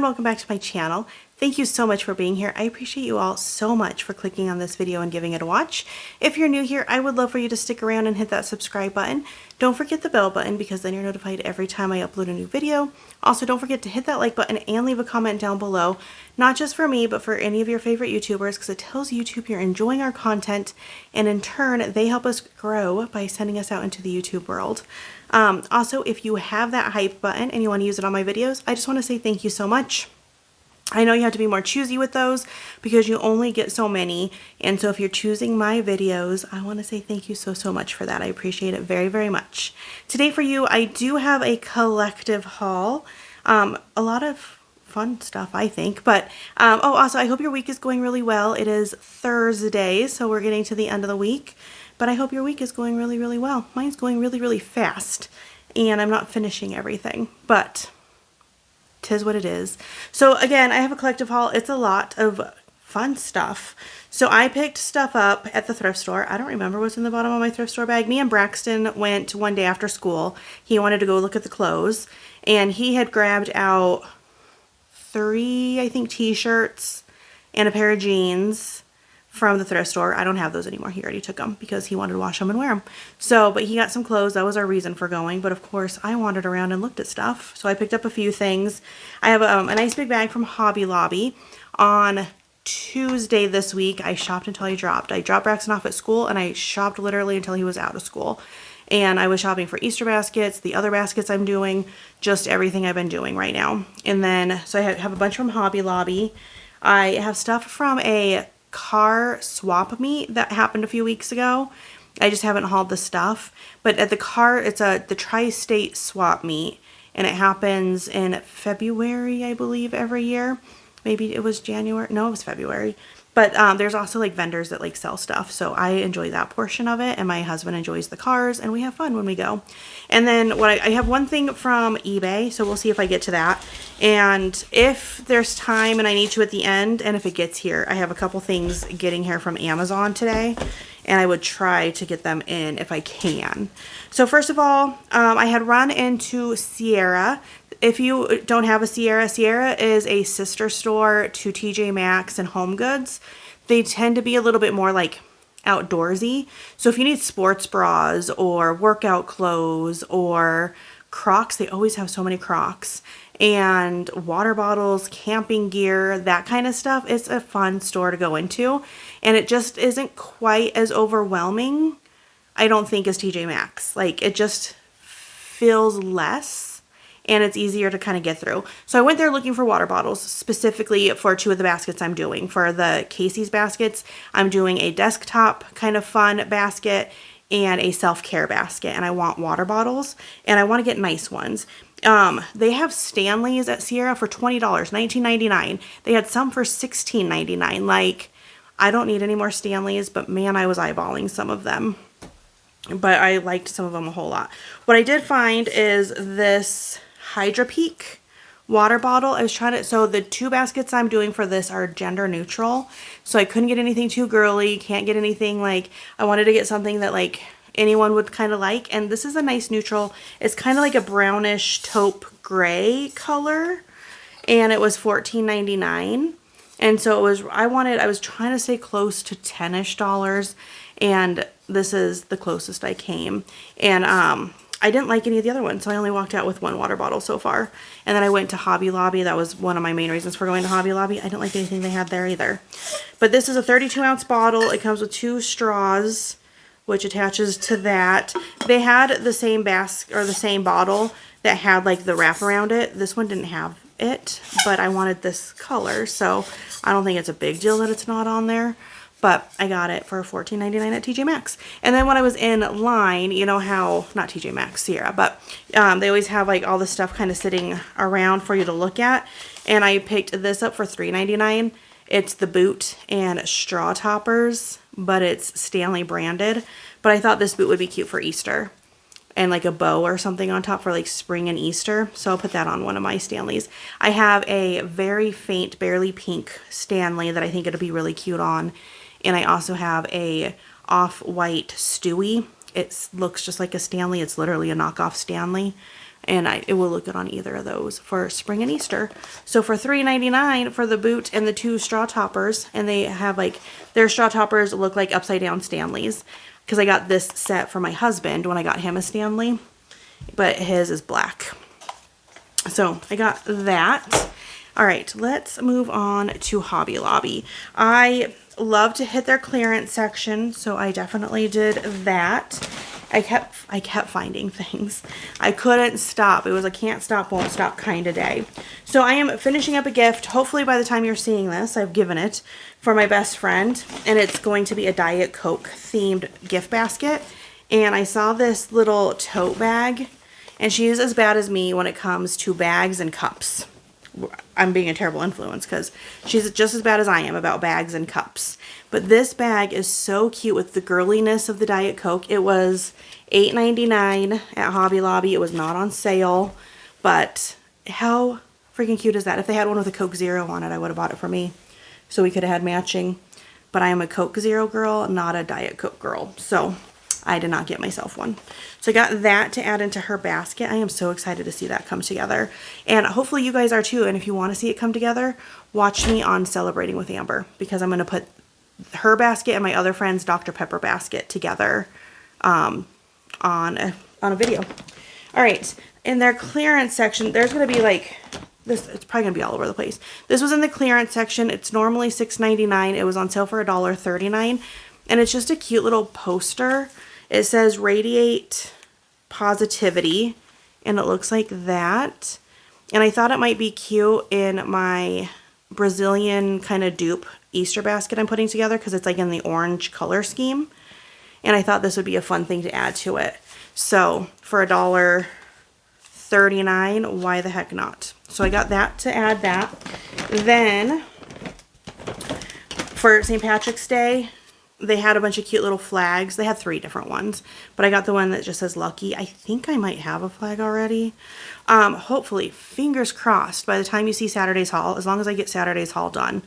and welcome back to my channel. Thank you so much for being here. I appreciate you all so much for clicking on this video and giving it a watch. If you're new here, I would love for you to stick around and hit that subscribe button. Don't forget the bell button because then you're notified every time I upload a new video. Also, don't forget to hit that like button and leave a comment down below, not just for me, but for any of your favorite YouTubers, because it tells YouTube you're enjoying our content, and in turn, they help us grow by sending us out into the YouTube world. Also, if you have that hype button and you want to use it on my videos, I just want to say thank you so much. I know you have to be more choosy with those because you only get so many, and so if you're choosing my videos, I want to say thank you so much for that. I appreciate it very much. Today for you, I do have a collective haul. A lot of fun stuff, I think, but oh, also I hope your week is going really well. It is Thursday, so we're getting to the end of the week, but I hope your week is going really well. Mine's going really fast, and I'm not finishing everything, but 'tis what it is. So again, I have a collective haul. It's a lot of fun stuff. So I picked stuff up at the thrift store. I don't remember what's in the bottom of my thrift store bag. Me and Braxton went one day after school. He wanted to go look at the clothes, and he had grabbed out 3, I think, t-shirts and a pair of jeans from the thrift store. I don't have those anymore. He already took them because he wanted to wash them and wear them. So, but he got some clothes. That was our reason for going. But of course, I wandered around and looked at stuff. So I picked up a few things. I have a nice big bag from Hobby Lobby. On Tuesday this week, I shopped until I dropped. I dropped Braxton off at school, and I shopped literally until he was out of school. And I was shopping for Easter baskets, the other baskets I'm doing, just everything I've been doing right now. And then, so I have a bunch from Hobby Lobby. I have stuff from a car swap meet that happened a few weeks ago. I just haven't hauled the stuff, but at the car, it's the tri-state swap meet, and it happens in February, I believe, every year. Maybe it was January. No, it was February. But there's also like vendors that like sell stuff, so I enjoy that portion of it, and my husband enjoys the cars, and we have fun when we go. And then what I have one thing from eBay, so we'll see if I get to that. And if there's time and I need to at the end, and if it gets here, I have a couple things getting here from Amazon today, and I would try to get them in if I can. So first of all, I had run into Sierra. If you don't have a Sierra, Sierra is a sister store to TJ Maxx and Home Goods. They tend to be a little bit more like outdoorsy. So if you need sports bras or workout clothes or Crocs, they always have so many Crocs, and water bottles, camping gear, that kind of stuff. It's a fun store to go into, and it just isn't quite as overwhelming, I don't think, as TJ Maxx. Like, it just feels less, and it's easier to kind of get through. So I went there looking for water bottles, specifically for 2 of the baskets I'm doing. For the Casey's baskets, I'm doing a desktop kind of fun basket and a self-care basket, and I want water bottles, and I want to get nice ones. They have Stanleys at Sierra for $20, $19.99. They had some for $16.99. Like, I don't need any more Stanleys, but man, I was eyeballing some of them. But I liked some of them a whole lot. What I did find is this Hydra Peak water bottle. I was trying to, so the 2 baskets I'm doing for this are gender neutral. So I couldn't get anything too girly, can't get anything like, I wanted to get something that like anyone would kind of like. And this is a nice neutral. It's kind of like a brownish taupe gray color. And it was $14.99. And so it was, I was trying to stay close to $10-ish, and this is the closest I came. And I didn't like any of the other ones, so I only walked out with 1 water bottle so far. And then I went to Hobby Lobby. That was one of my main reasons for going to Hobby Lobby. I didn't like anything they had there either. But this is a 32-ounce bottle. It comes with 2 straws, which attaches to that. They had the same basket, or the same bottle that had like the wrap around it. This one didn't have it, but I wanted this color, so I don't think it's a big deal that it's not on there. But I got it for $14.99 at TJ Maxx. And then when I was in line, you know how, not TJ Maxx, Sierra, but they always have like all the stuff kind of sitting around for you to look at. And I picked this up for $3.99. It's the boot and straw toppers, but it's Stanley branded. But I thought this boot would be cute for Easter, and like a bow or something on top for like spring and Easter. So I'll put that on one of my Stanleys. I have a very faint, barely pink Stanley that I think it'll be really cute on. And I also have a off-white Stewie. It looks just like a Stanley. It's literally a knockoff Stanley. and it will look good on either of those for spring and Easter. So for $3.99 for the boot and the 2 straw toppers, and they have like, their straw toppers look like upside down Stanleys, because I got this set for my husband when I got him a Stanley, but his is black. So I got that. All right, let's move on to Hobby Lobby. I love to hit their clearance section, so I definitely did that. I kept finding things. I couldn't stop. It was a can't stop, won't stop kind of day. So I am finishing up a gift. Hopefully by the time you're seeing this, I've given it for my best friend, and it's going to be a Diet Coke themed gift basket. And I saw this little tote bag, and she is as bad as me when it comes to bags and cups. I'm being a terrible influence because she's just as bad as I am about bags and cups. But this bag is so cute with the girliness of the Diet Coke. It was $8.99 at Hobby Lobby. It was not on sale, but how freaking cute is that? If they had one with a Coke Zero on it, I would have bought it for me, so we could have had matching. But I am a Coke Zero girl, not a Diet Coke girl, so I did not get myself one. So I got that to add into her basket. I am so excited to see that come together. And hopefully you guys are too. And if you want to see it come together, watch me on Celebrating with Amber, because I'm going to put her basket and my other friend's Dr. Pepper basket together on a video. All right. In their clearance section, there's going to be like this. It's probably going to be all over the place. This was in the clearance section. It's normally $6.99. It was on sale for $1.39. And it's just a cute little poster. It says radiate positivity, and it looks like that. And I thought it might be cute in my Brazilian kind of dupe Easter basket I'm putting together, because it's like in the orange color scheme. And I thought this would be a fun thing to add to it. So for $1.39, why the heck not? So I got that to add that. Then for St. Patrick's Day, they had a bunch of cute little flags. They had 3 different ones, but I got the one that just says Lucky. I think I might have a flag already. Hopefully, fingers crossed, by the time you see Saturday's haul, as long as I get Saturday's haul done.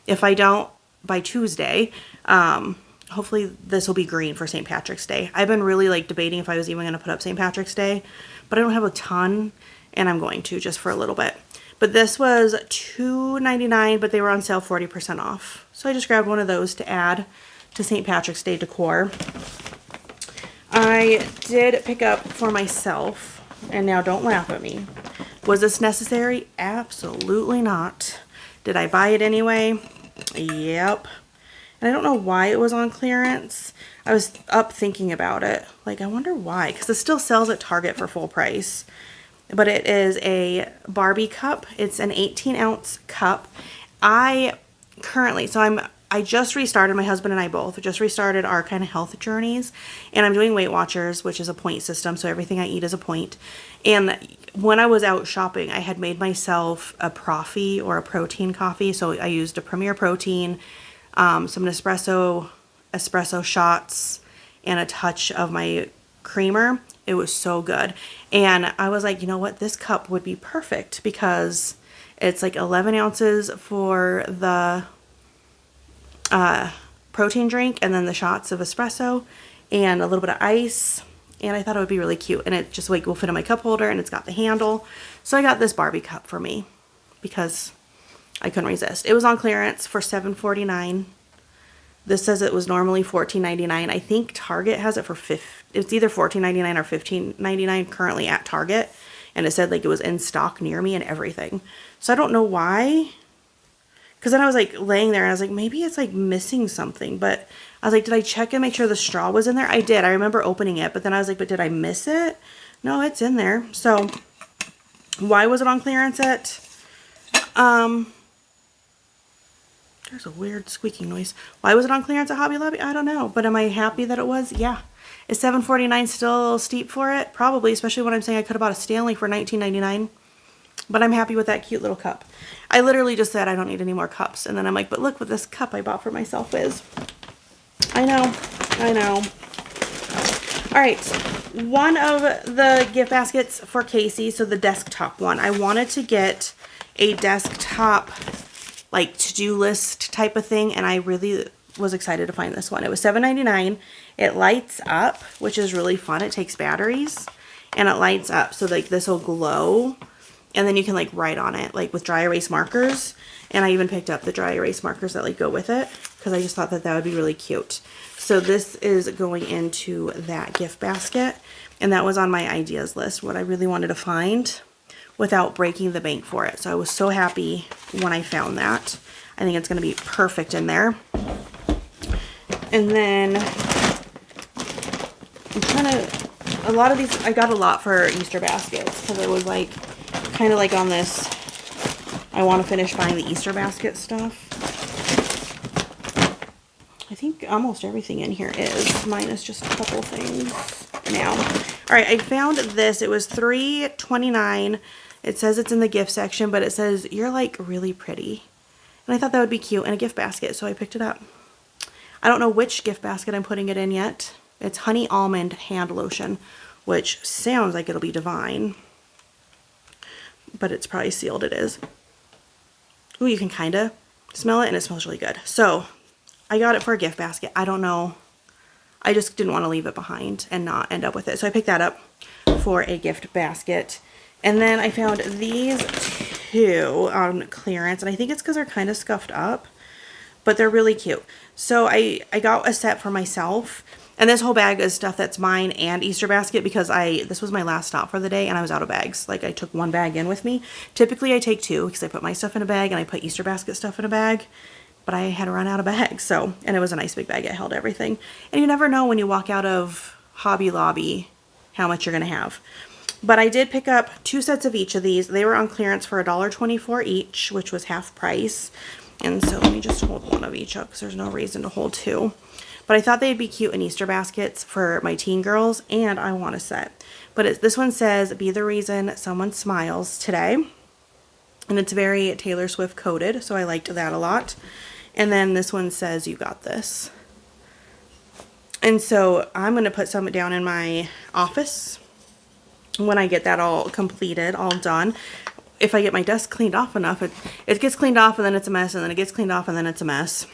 If I don't by Tuesday, hopefully this will be green for St. Patrick's Day. I've been really like debating if I was even going to put up St. Patrick's Day, but I don't have a ton, and I'm going to just for a little bit. But this was $2.99, but they were on sale 40% off. So I just grabbed one of those to add to St. Patrick's Day decor. I did pick up for myself, and now don't laugh at me. Was this necessary? Absolutely not. Did I buy it anyway? Yep. And I don't know why it was on clearance. I was up thinking about it. Like, I wonder why, because it still sells at Target for full price. But it is a Barbie cup. It's an 18-ounce cup. I just restarted, my husband and I both just restarted our kind of health journeys, and I'm doing Weight Watchers, which is a point system, so everything I eat is a point. And when I was out shopping, I had made myself a Profi, or a protein coffee. So I used a Premier Protein, some espresso shots, and a touch of my creamer. It was so good. And I was like, you know what, this cup would be perfect, because it's like 11 ounces for the protein drink, and then the shots of espresso and a little bit of ice. And I thought it would be really cute, and it just like will fit in my cup holder, and it's got the handle. So I got this Barbie cup for me because I couldn't resist. It was on clearance for $7.49. This says it was normally $14.99. I think Target has it for it's either $14.99 or $15.99 currently at Target, and it said like it was in stock near me and everything. So I don't know why. Because then I was like laying there, and I was like, maybe it's like missing something. But I was like, did I check and make sure the straw was in there? I did. I remember opening it. But then I was like, but did I miss it? No, it's in there. So why was it on clearance at, there's a weird squeaking noise. Why was it on clearance at Hobby Lobby? I don't know. But am I happy that it was? Yeah. Is $7.49 still steep for it? Probably, especially when I'm saying I could have bought a Stanley for $19.99. But I'm happy with that cute little cup. I literally just said I don't need any more cups. And then I'm like, but look what this cup I bought for myself is. I know. All right. One of the gift baskets for Casey, so the desktop one. I wanted to get a desktop like to-do list type of thing, and I really was excited to find this one. It was $7.99. It lights up, which is really fun. It takes batteries. and it lights up. So like this will glow, and then you can like write on it like with dry erase markers. And I even picked up the dry erase markers that like go with it because I just thought that that would be really cute. So this is going into that gift basket, and that was on my ideas list, what I really wanted to find without breaking the bank for it. So I was so happy when I found that. I think it's going to be perfect in there. And then I'm trying to, a lot of these, I got a lot for Easter baskets because it was like, kind of like on this, I want to finish buying the Easter basket stuff. I think almost everything in here is, minus just a couple things now. All right, I found this. It was $3.29. It says it's in the gift section, but it says, "You're like really pretty." And I thought that would be cute in a gift basket, so I picked it up. I don't know which gift basket I'm putting it in yet. It's honey almond hand lotion, which sounds like it'll be divine, but it's probably sealed. It is. Ooh, you can kind of smell it, and it smells really good. So I got it for a gift basket. I don't know. I just didn't want to leave it behind and not end up with it. So I picked that up for a gift basket. And then I found these two on clearance, and I think it's because they're kind of scuffed up, but they're really cute. So I got a set for myself, and this whole bag is stuff that's mine and Easter basket because this was my last stop for the day and I was out of bags. Like I took one bag in with me. Typically I take two because I put my stuff in a bag and I put Easter basket stuff in a bag, but I had run out of bags. So, and it was a nice big bag. It held everything. And you never know when you walk out of Hobby Lobby how much you're going to have. But I did pick up 2 sets of each of these. They were on clearance for $1.24 each, which was half price. And so let me just hold one of each up because there's no reason to hold two. But I thought they'd be cute in Easter baskets for my teen girls, and I want a set. But this one says, "Be the reason someone smiles today." And it's very Taylor Swift coded, so I liked that a lot. And then this one says, "You got this." And so I'm going to put some down in my office when I get that all completed, all done. If I get my desk cleaned off enough, it gets cleaned off and then it's a mess, and then it gets cleaned off and then it's a mess.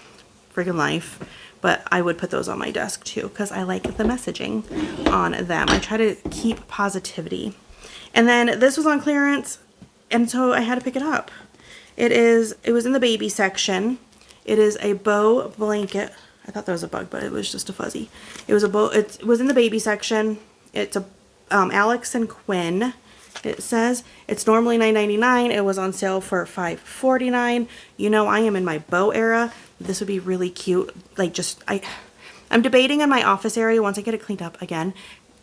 Freaking life. But I would put those on my desk too because I like the messaging on them. I try to keep positivity. And then this was on clearance, and so I had to pick it up. It was in the baby section. It is a bow blanket. I thought that was a bug, but it was just a fuzzy. It was a bow. It was in the baby section. It's a Alex and Quinn. It says it's normally $9.99. It was on sale for $5.49. You know, I am in my bow era. This would be really cute. Like I'm debating in my office area once I get it cleaned up again,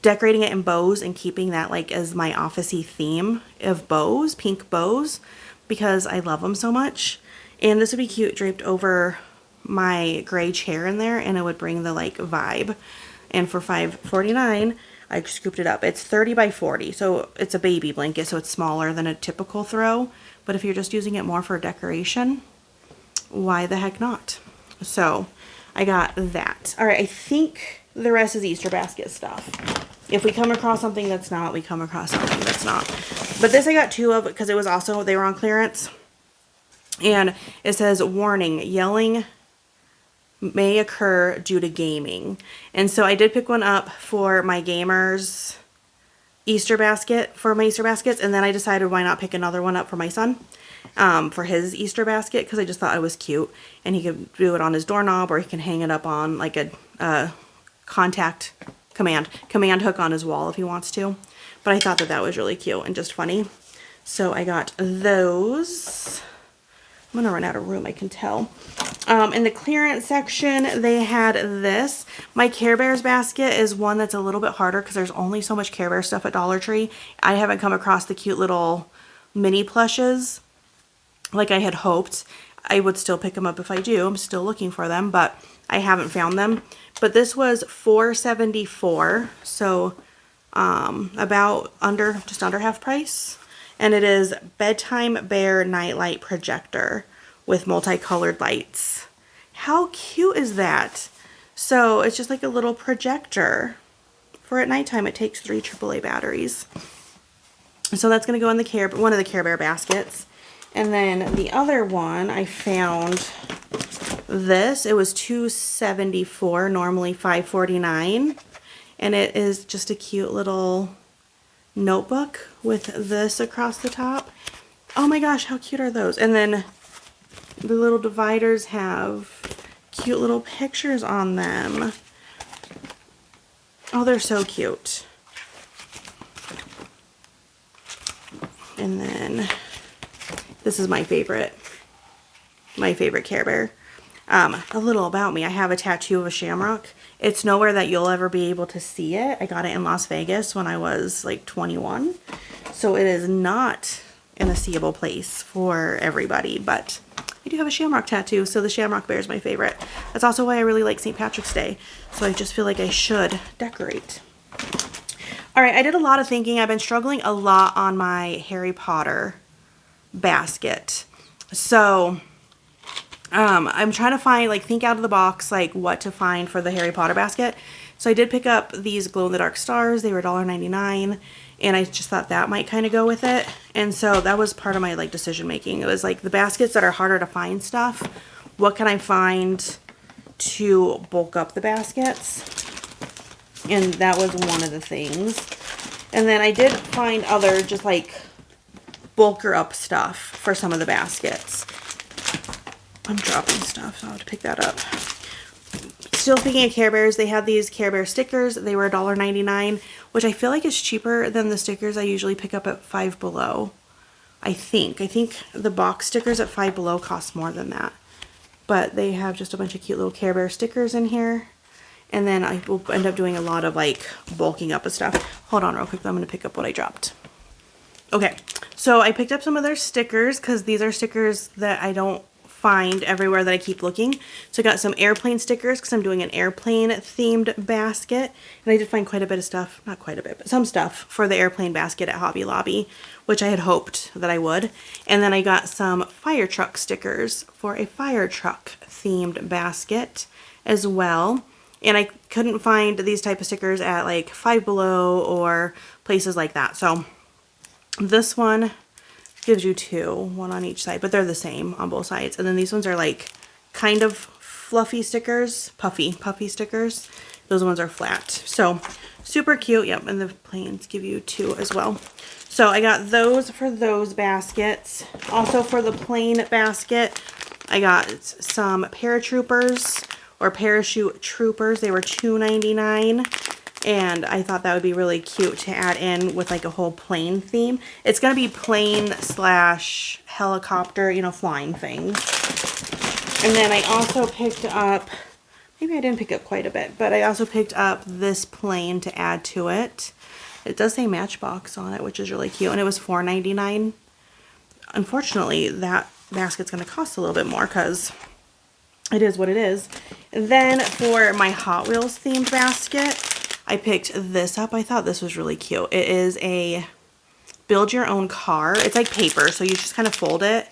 decorating it in bows and keeping that like as my office-y theme of bows, pink bows, because I love them so much. And this would be cute draped over my gray chair in there, and it would bring the like vibe. And for $5.49, I scooped it up. It's 30 by 40, so it's a baby blanket, so it's smaller than a typical throw. But if you're just using it more for decoration, why the heck not? So I got that. All right, I think the rest is Easter basket stuff. If we come across something that's not, we come across something that's not. But this I got 2 of because it was also, they were on clearance. And it says, "Warning, yelling may occur due to gaming." And so I did pick one up for my gamers Easter basket, for my Easter baskets, and then I decided why not pick another one up for my son for his Easter basket, because I just thought it was cute, and he could do it on his doorknob, or he can hang it up on like a command hook on his wall if he wants to. But I thought that that was really cute and just funny, so I got those. I'm gonna run out of room, I can tell. In the clearance section, they had this. My Care Bears basket is one that's a little bit harder because there's only so much Care Bear stuff at Dollar Tree. I haven't come across the cute little mini plushes like I had hoped. I would still pick them up if I do. I'm still looking for them, but I haven't found them. But this was $4.74, so just under half price. And it is Bedtime Bear Nightlight Projector with multicolored lights. How cute is that? So it's just like a little projector for at nighttime. It takes 3 AAA batteries. So that's going to go in one of the Care Bear baskets. And then the other one, I found this. It was $2.74, normally $5.49. And it is just a cute little notebook with this across the top. Oh my gosh, how cute are those? And then the little dividers have cute little pictures on them. Oh, they're so cute. And then this is my favorite Care Bear. A little about me. I have a tattoo of a shamrock. It's nowhere that you'll ever be able to see it. I got it in Las Vegas when I was like 21. So it is not in a seeable place for everybody, but I do have a shamrock tattoo, so the shamrock bear is my favorite. That's also why I really like St. Patrick's Day. So I just feel like I should decorate. Alright, I did a lot of thinking. I've been struggling a lot on my Harry Potter basket. So I'm trying to find, like, think out of the box, like, what to find for the Harry Potter basket. So I did pick up these glow-in-the-dark stars. They were $1.99, and I just thought that might kind of go with it. And so that was part of my, like, decision-making. It was, like, the baskets that are harder to find stuff. What can I find to bulk up the baskets? And that was one of the things. And then I did find other, just, like, bulker up stuff for some of the baskets. I'm dropping stuff, so I'll have to pick that up. Still thinking of Care Bears. They had these Care Bear stickers. They were $1.99, which I feel like is cheaper than the stickers I usually pick up at Five Below. I think the box stickers at Five Below cost more than that. But they have just a bunch of cute little Care Bear stickers in here. And then I will end up doing a lot of, like, bulking up of stuff. Hold on real quick. I'm going to pick up what I dropped. Okay, so I picked up some of their stickers because these are stickers that I don't find everywhere that I keep looking. So I got some airplane stickers because I'm doing an airplane themed basket, and I did find quite a bit of stuff, not quite a bit, but some stuff for the airplane basket at Hobby Lobby, which I had hoped that I would. And then I got some fire truck stickers for a fire truck themed basket as well. And I couldn't find these type of stickers at like Five Below or places like that. So this one gives you two, one on each side, but they're the same on both sides. And then these ones are like kind of fluffy stickers, puffy stickers. Those ones are flat. So super cute. Yep, and the planes give you two as well. So I got those for those baskets. Also for the plain basket, I got some paratroopers or parachute troopers. They were $2.99. And I thought that would be really cute to add in with like a whole plane theme. It's going to be plane slash helicopter, you know, flying things. And then I also picked up, maybe I didn't pick up quite a bit, but I also picked up this plane to add to it. It does say Matchbox on it, which is really cute. And it was $4.99. Unfortunately, that basket's going to cost a little bit more because it is what it is. And then for my Hot Wheels themed basket, I picked this up. I thought this was really cute. It is a build your own car. It's like paper, so you just kind of fold it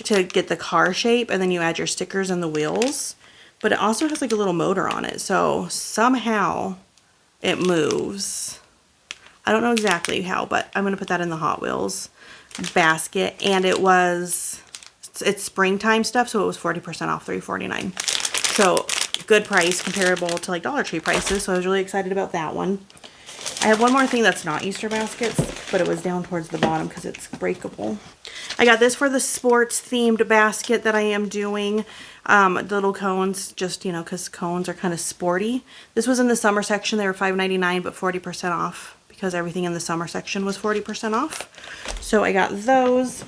to get the car shape, and then you add your stickers and the wheels. But it also has like a little motor on it, so somehow it moves. I don't know exactly how, but I'm going to put that in the Hot Wheels basket. And it's springtime stuff, so it was 40% off, $3.49. So good price, comparable to like Dollar Tree prices, so I was really excited about that one. I have one more thing that's not Easter baskets, but it was down towards the bottom because it's breakable. I got this for the sports themed basket that I am doing. The little cones, just, you know, because cones are kind of sporty. This was in the summer section. They were $5.99, but 40% off because everything in the summer section was 40% off. So I got those.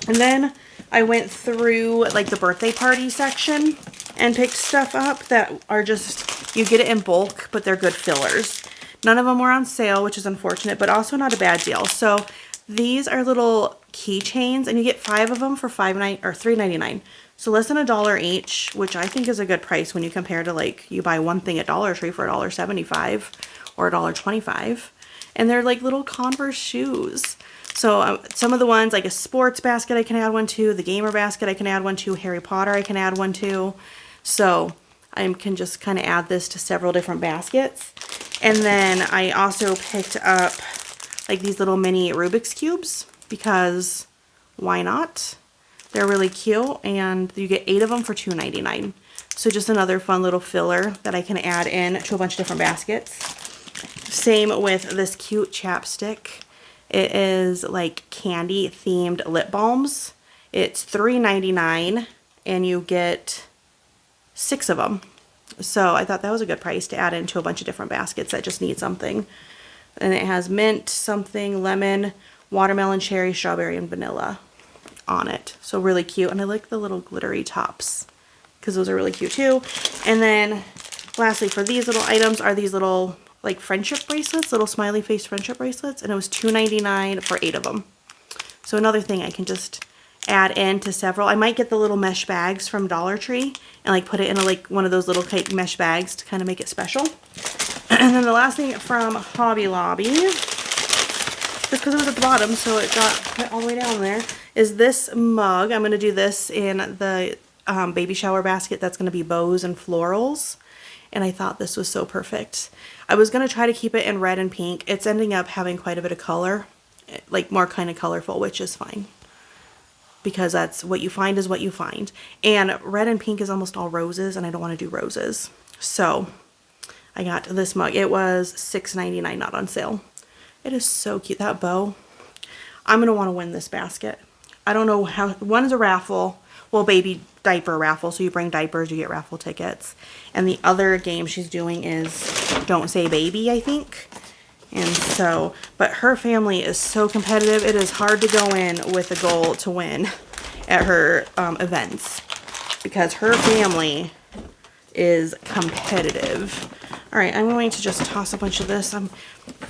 And then I went through like the birthday party section and picked stuff up that are just, you get it in bulk, but they're good fillers. None of them were on sale, which is unfortunate, but also not a bad deal. So these are little keychains, and you get 5 of them for $3.99. So less than $1 each, which I think is a good price when you compare to like you buy one thing at Dollar Tree for $1.75 or $1.25. And they're like little Converse shoes. So some of the ones, like a sports basket I can add one to, the gamer basket I can add one to, Harry Potter I can add one to. So I can just kind of add this to several different baskets. And then I also picked up like these little mini Rubik's Cubes because why not? They're really cute, and you get 8 of them for $2.99. So just another fun little filler that I can add in to a bunch of different baskets. Same with this cute chapstick. It is like candy themed lip balms. It's $3.99 and you get 6 of them. So I thought that was a good price to add into a bunch of different baskets that just need something. And it has mint, something, lemon, watermelon, cherry, strawberry, and vanilla on it. So really cute. And I like the little glittery tops because those are really cute too. And then lastly, for these little items are these little like friendship bracelets, little smiley face friendship bracelets. And it was $2.99 for 8 of them. So another thing I can just add into several. I might get the little mesh bags from Dollar Tree and like put it in like one of those little mesh bags to kind of make it special. And then the last thing from Hobby Lobby, just because it was at the bottom so it got put all the way down there, is this mug. I'm going to do this in the baby shower basket that's going to be bows and florals. And I thought this was so perfect. I was going to try to keep it in red and pink. It's ending up having quite a bit of color, like more kind of colorful, which is fine. Because that's what you find is what you find. And red and pink is almost all roses and I don't want to do roses. So I got this mug. It was $6.99, not on sale. It is so cute. That bow. I'm going to want to win this basket. I don't know how. One is a raffle. Well, baby diaper raffle. So you bring diapers, you get raffle tickets. And the other game she's doing is Don't Say Baby, I think. And so, but her family is so competitive. It is hard to go in with a goal to win at her events because her family is competitive. All right, I'm going to just toss a bunch of this.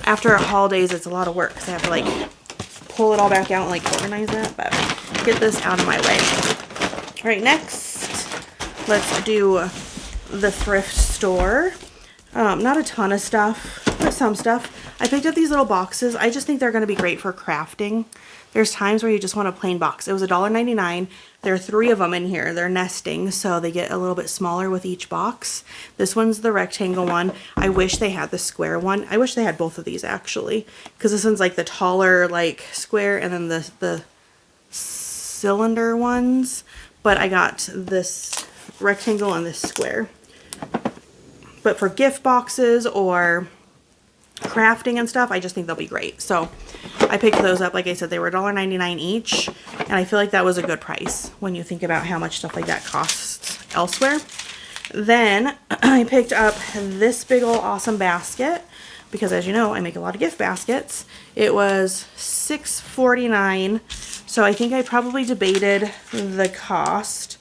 After holidays, it's a lot of work because I have to like pull it all back out and like organize that, but get this out of my way. All right, next, let's do the thrift store. Not a ton of stuff, but some stuff. I picked up these little boxes. I just think they're going to be great for crafting. There's times where you just want a plain box. It was $1.99. There are 3 of them in here. They're nesting, so they get a little bit smaller with each box. This one's the rectangle one. I wish they had the square one. I wish they had both of these actually, because this one's like the taller like square and then the cylinder ones. But I got this rectangle and this square. But for gift boxes or crafting and stuff, I just think they'll be great. So I picked those up. Like I said, they were $1.99 each. And I feel like that was a good price when you think about how much stuff like that costs elsewhere. Then I picked up this big ol' awesome basket because, as you know, I make a lot of gift baskets. It was $6.49. So I think I probably debated the cost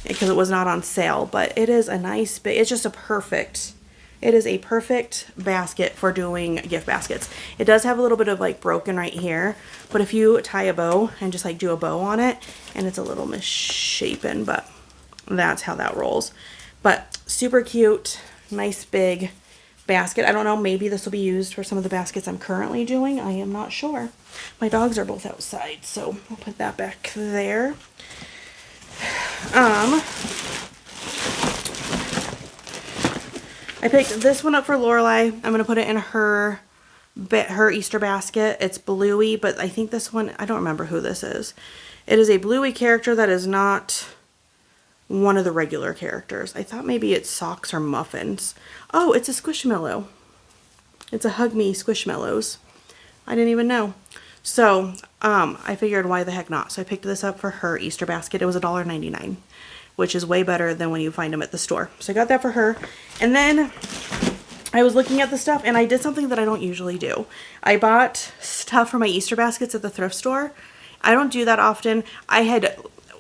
because it was not on sale, but it is a nice big, it's just a perfect, it is a perfect basket for doing gift baskets. It does have a little bit of like broken right here, but if you tie a bow and just like do a bow on it, and it's a little misshapen, but that's how that rolls. But super cute, nice big basket. I don't know, maybe this will be used for some of the baskets I'm currently doing. I am not sure. My dogs are both outside, so I'll put that back there. I picked this one up for Lorelai. I'm going to put it in her Easter basket. It's Bluey, but I think this one, I don't remember who this is. It is a Bluey character that is not one of the regular characters. I thought maybe it's Socks or Muffins. Oh, it's a Squishmallow. It's a Hug Me Squishmallows. I didn't even know. So, I figured why the heck not. So I picked this up for her Easter basket. It was $1.99, which is way better than when you find them at the store. So I got that for her. And then I was looking at the stuff and I did something that I don't usually do. I bought stuff for my Easter baskets at the thrift store. I don't do that often.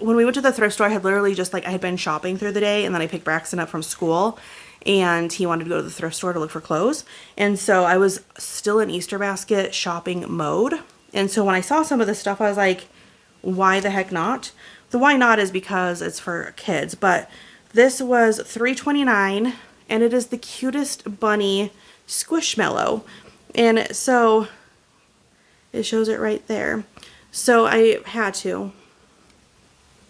When we went to the thrift store, I had literally just like, I had been shopping through the day and then I picked Braxton up from school and he wanted to go to the thrift store to look for clothes. And so I was still in Easter basket shopping mode. And so when I saw some of this stuff, I was like, why the heck not? The why not is because it's for kids, but this was $3.29 and it is the cutest bunny Squishmallow. And so it shows it right there. So I had to.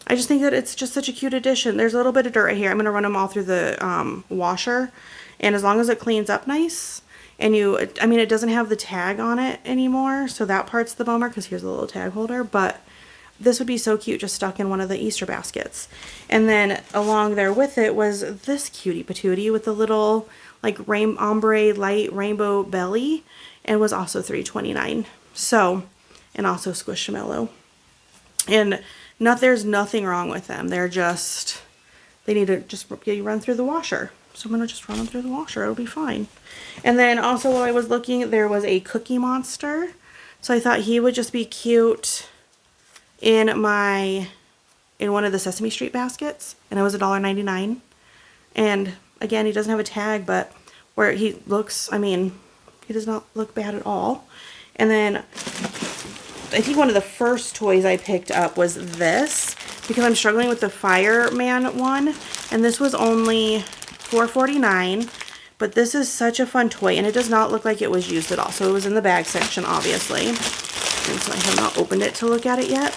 I just think that it's just such a cute addition. There's a little bit of dirt right here. I'm going to run them all through the washer. And as long as it cleans up nice, and I mean, it doesn't have the tag on it anymore, so that part's the bummer because here's a little tag holder, but this would be so cute just stuck in one of the Easter baskets. And then along there with it was this cutie patootie with the little like ombre light rainbow belly, and was also $3.29. So, and also Squishmallow. And there's nothing wrong with them. They're just, they need to just run through the washer. So I'm going to just run them through the washer. It'll be fine. And then also while I was looking, there was a Cookie Monster. So I thought he would just be cute in one of the Sesame Street baskets. And it was $1.99. And again, he doesn't have a tag, but where he looks, I mean, he does not look bad at all. And then I think one of the first toys I picked up was this, because I'm struggling with the Fireman one. And this was only $4.49. But this is such a fun toy, and it does not look like it was used at all. So it was in the bag section, obviously. And so I have not opened it to look at it yet.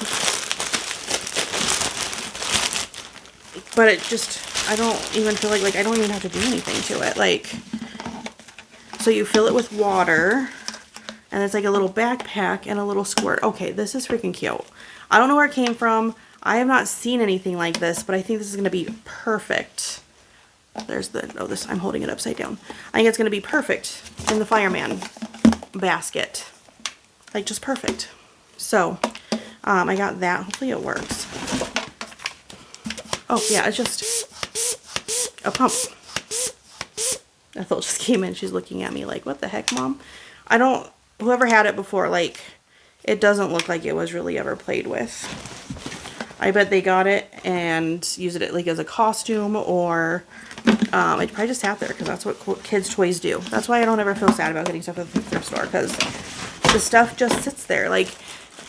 But it just, I don't even feel like I don't even have to do anything to it. Like, so you fill it with water, and it's like a little backpack and a little squirt. Okay, this is freaking cute. I don't know where it came from. I have not seen anything like this, but I think this is going to be perfect. There's the, oh, this, I'm holding it upside down. I think it's going to be perfect in the Fireman basket. Like, just perfect. So, I got that. Hopefully it works. Oh, yeah, it's just a pump. Ethel just came in. She's looking at me like, what the heck, Mom? Whoever had it before, like, it doesn't look like it was really ever played with. I bet they got it and used it like as a costume, or it probably just sat there because that's what kids' toys do. That's why I don't ever feel sad about getting stuff at the thrift store, because the stuff just sits there. Like,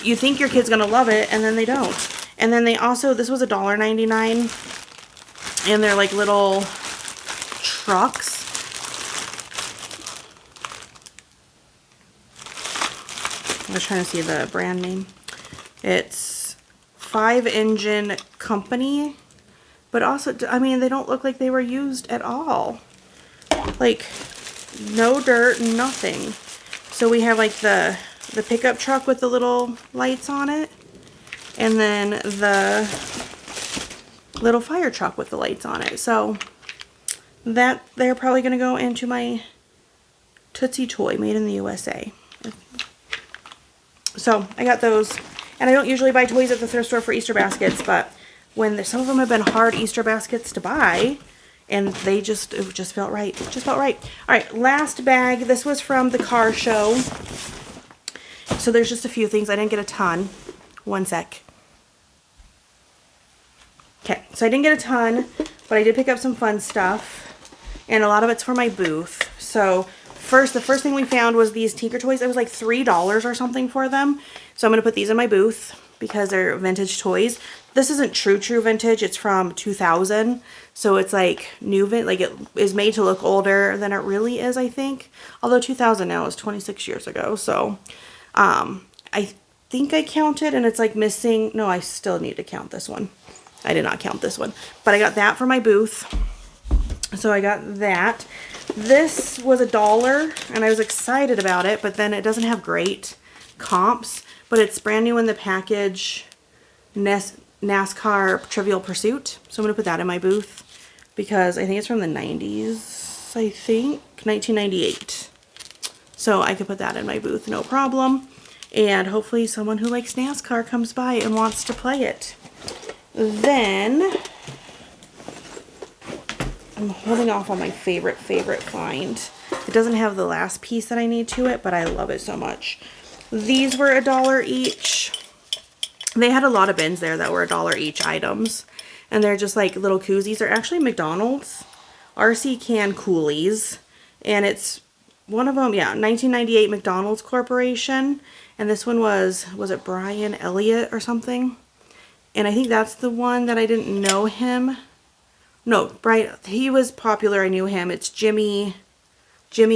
you think your kid's gonna love it, and then they don't. And then they also, this was $1.99, and they're like little trucks. I was trying to see the brand name. It's 5-engine company, but also, I mean, they don't look like they were used at all. Like, no dirt, nothing. So we have like the pickup truck with the little lights on it, and then the little fire truck with the lights on it. So that, they're probably going to go into my Tootsie toy made in the USA. So I got those, and I don't usually buy toys at the thrift store for Easter baskets, but when some of them have been hard Easter baskets to buy, and it just felt right. It just felt right. All right, last bag. This was from the car show. So there's just a few things. I didn't get a ton. One sec. Okay, so I didn't get a ton, but I did pick up some fun stuff, and a lot of it's for my booth. So the first thing we found was these Tinker Toys. It was like $3 or something for them. So I'm going to put these in my booth because they're vintage toys. This isn't true vintage. It's from 2000. So it's like new, like it is made to look older than it really is, I think. Although 2000 now is 26 years ago. So I think I counted, and it's like missing. No, I still need to count this one. I did not count this one. But I got that for my booth. So I got that. This was $1, and I was excited about it, but then it doesn't have great comps, but it's brand new in the package, NASCAR Trivial Pursuit. So I'm going to put that in my booth because I think it's from the 90s, I think, 1998. So I could put that in my booth, no problem. And hopefully someone who likes NASCAR comes by and wants to play it. Then I'm holding off on my favorite find. It doesn't have the last piece that I need to it, but I love it so much. These were $1 each. They had a lot of bins there that were $1 each items. And they're just like little koozies. They're actually McDonald's RC can coolies. And it's one of them, yeah, 1998 McDonald's Corporation. And this one was it Brian Elliott or something? And I think that's the one that I didn't know him. No, Brian, he was popular. I knew him. It's Jimmy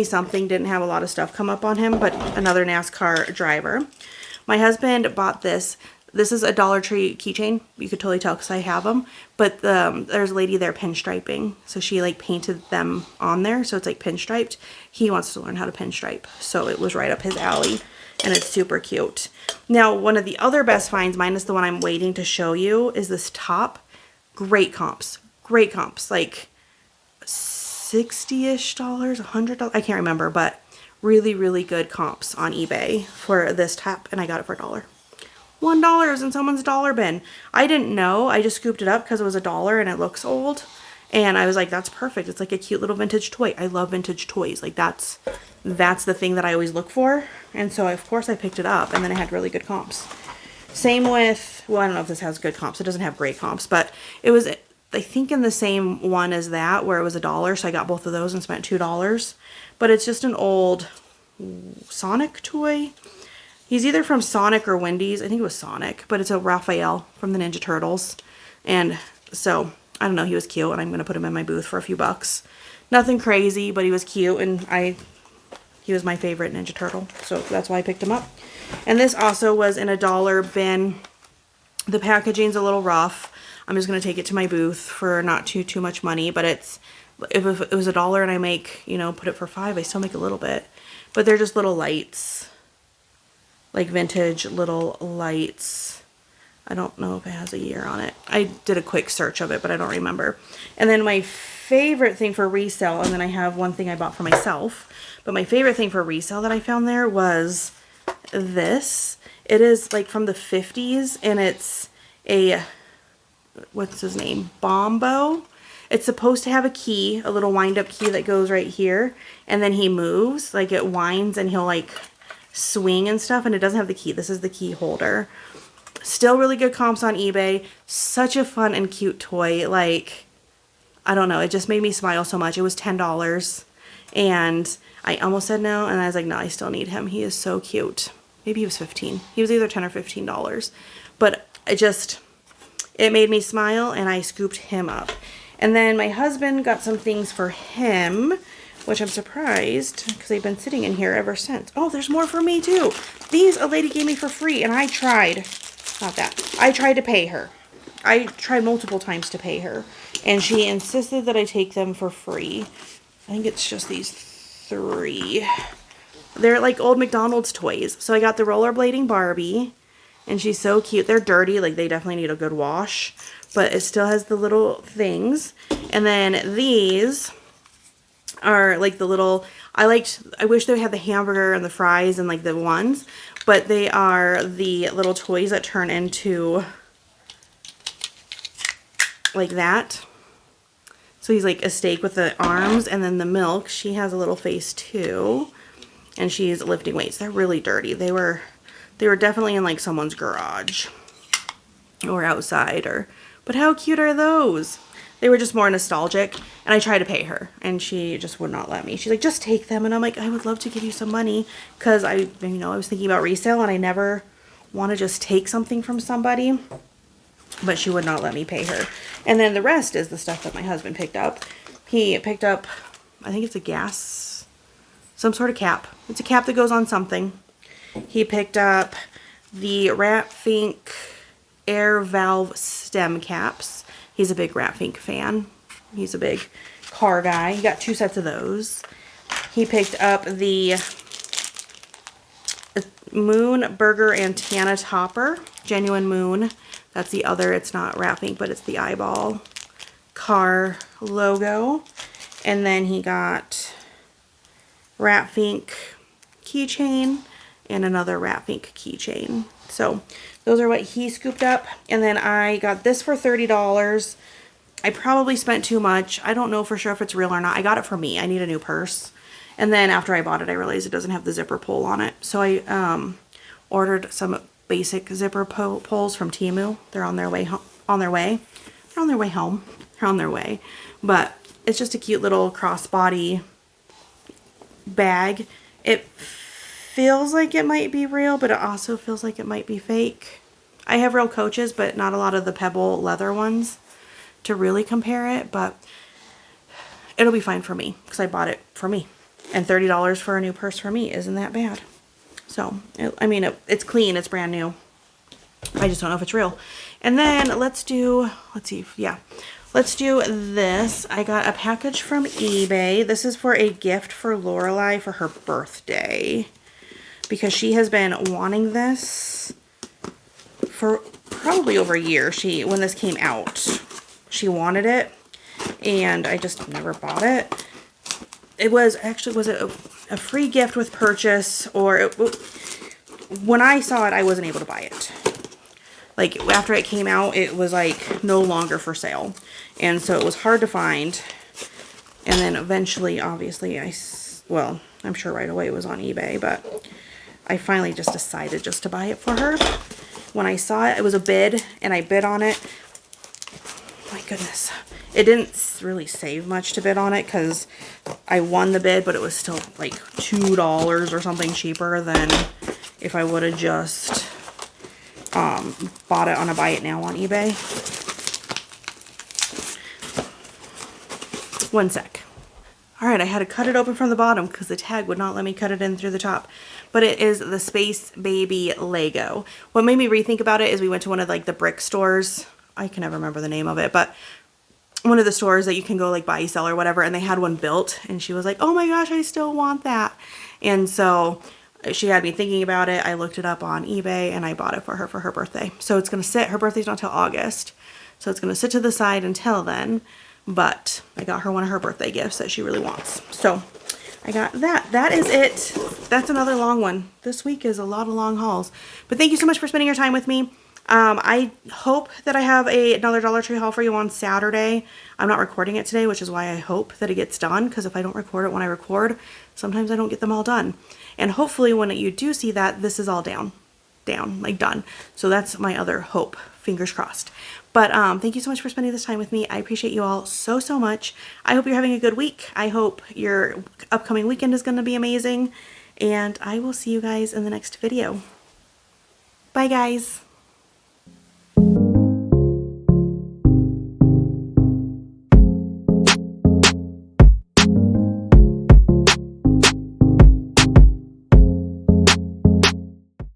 something. Didn't have a lot of stuff come up on him, but another NASCAR driver. My husband bought this. This is a Dollar Tree keychain. You could totally tell because I have them. But there's a lady there pinstriping. So she like painted them on there. So it's like pinstriped. He wants to learn how to pinstripe. So it was right up his alley. And it's super cute. Now, one of the other best finds, minus the one I'm waiting to show you, is this top. Great comps. Great comps. Like $60-ish, $100, I can't remember, but really, really good comps on eBay for this top, and I got it for $1. $1 in someone's dollar bin. I didn't know. I just scooped it up because it was $1 and it looks old. And I was like, that's perfect. It's like a cute little vintage toy. I love vintage toys. Like that's the thing that I always look for. And so of course I picked it up, and then it had really good comps. Same with, well, I don't know if this has good comps. It doesn't have great comps, but it was, I think, in the same one as that where it was $1. So I got both of those and spent $2. But it's just an old Sonic toy. He's either from Sonic or Wendy's. I think it was Sonic, but it's a Raphael from the Ninja Turtles. And so, I don't know, he was cute, and I'm going to put him in my booth for a few bucks. Nothing crazy, but he was cute, and he was my favorite Ninja Turtle, so that's why I picked him up. And this also was in a $1 bin. The packaging's a little rough. I'm just going to take it to my booth for not too much money, but if it was $1 and I make, you know, put it for $5, I still make a little bit. But they're just little lights. Like vintage little lights. I don't know if it has a year on it. I did a quick search of it, but I don't remember. And then my favorite thing for resale, and then I have one thing I bought for myself, but my favorite thing for resale that I found there was this. It is like from the 50s, and it's a, what's his name? Bombo. It's supposed to have a key, a little wind up key that goes right here, and then he moves, like it winds and he'll like swing and stuff, and it doesn't have the key. This is the key holder. Still really good comps on eBay. Such a fun and cute toy. Like, I don't know, it just made me smile so much. It was $10, and I almost said no, and I was like, no, I still need him. He is so cute. Maybe he was 15. He was either $10 or $15, but it made me smile, and I scooped him up. And then my husband got some things for him, which I'm surprised because they've been sitting in here ever since. Oh, there's more for me too. These a lady gave me for free, and I tried to pay her. I tried multiple times to pay her, and she insisted that I take them for free. I think it's just these 3. They're like old McDonald's toys. So I got the rollerblading Barbie, and she's so cute. They're dirty, like they definitely need a good wash, but it still has the little things. And then these are like the little, I wish they had the hamburger and the fries and like the ones, but they are the little toys that turn into like that. So he's like a steak with the arms, and then the milk, she has a little face too, and she's lifting weights. They're really dirty. They were definitely in like someone's garage or outside, but how cute are those? They were just more nostalgic, and I tried to pay her, and she just would not let me. She's like, just take them, and I'm like, I would love to give you some money, because I was thinking about resale, and I never want to just take something from somebody, but she would not let me pay her. And then the rest is the stuff that my husband picked up. He picked up, I think it's a gas, some sort of cap. It's a cap that goes on something. He picked up the Ratfink air valve stem caps. He's a big Ratfink fan. He's a big car guy. He got 2 sets of those. He picked up the Moon Burger Antenna Topper. Genuine Moon. That's the other. It's not Ratfink, but it's the eyeball car logo. And then he got Ratfink keychain and another Ratfink keychain. So those are what he scooped up. And then I got this for $30. I probably spent too much. I don't know for sure if it's real or not. I got it for me. I need a new purse. And then after I bought it, I realized it doesn't have the zipper pull on it. So I ordered some basic zipper pulls from Temu. They're on their way home. They're on their way. But it's just a cute little crossbody bag. It feels like it might be real, but it also feels like it might be fake. I have real Coaches, but not a lot of the pebble leather ones to really compare it, but it'll be fine for me because I bought it for me. And $30 for a new purse for me isn't that bad. So, it's clean, it's brand new. I just don't know if it's real. And then let's do this. I got a package from eBay. This is for a gift for Lorelai for her birthday, because she has been wanting this for probably over a year. When this came out, she wanted it, and I just never bought it. it was actually, was it a free gift with purchase, or when I saw it, I wasn't able to buy it. Like, after it came out, it was like no longer for sale. And so it was hard to find. And then eventually, obviously, well, I'm sure right away it was on eBay, but I finally just decided just to buy it for her. When I saw it, it was a bid, and I bid on it. My goodness. It didn't really save much to bid on it because I won the bid, but it was still like $2 or something cheaper than if I would have just bought it on a buy it now on eBay. One sec. Alright, I had to cut it open from the bottom because the tag would not let me cut it in through the top. But it is the Space Baby Lego. What made me rethink about it is we went to one of like the brick stores. I can never remember the name of it, but one of the stores that you can go like buy, sell, or whatever, and they had one built, and she was like, oh my gosh, I still want that. And so she had me thinking about it. I looked it up on eBay, and I bought it for her birthday. So it's going to sit, her birthday's not till August, so it's going to sit to the side until then, but I got her one of her birthday gifts that she really wants. So I got that. That is it. That's another long one. This week is a lot of long hauls. But thank you so much for spending your time with me. I hope that I have another Dollar Tree haul for you on Saturday. I'm not recording it today, which is why I hope that it gets done, because if I don't record it when I record, sometimes I don't get them all done. And hopefully when you do see that, this is all down, like done. So that's my other hope. Fingers crossed. But thank you so much for spending this time with me. I appreciate you all so, so much. I hope you're having a good week. I hope your upcoming weekend is going to be amazing. And I will see you guys in the next video. Bye, guys.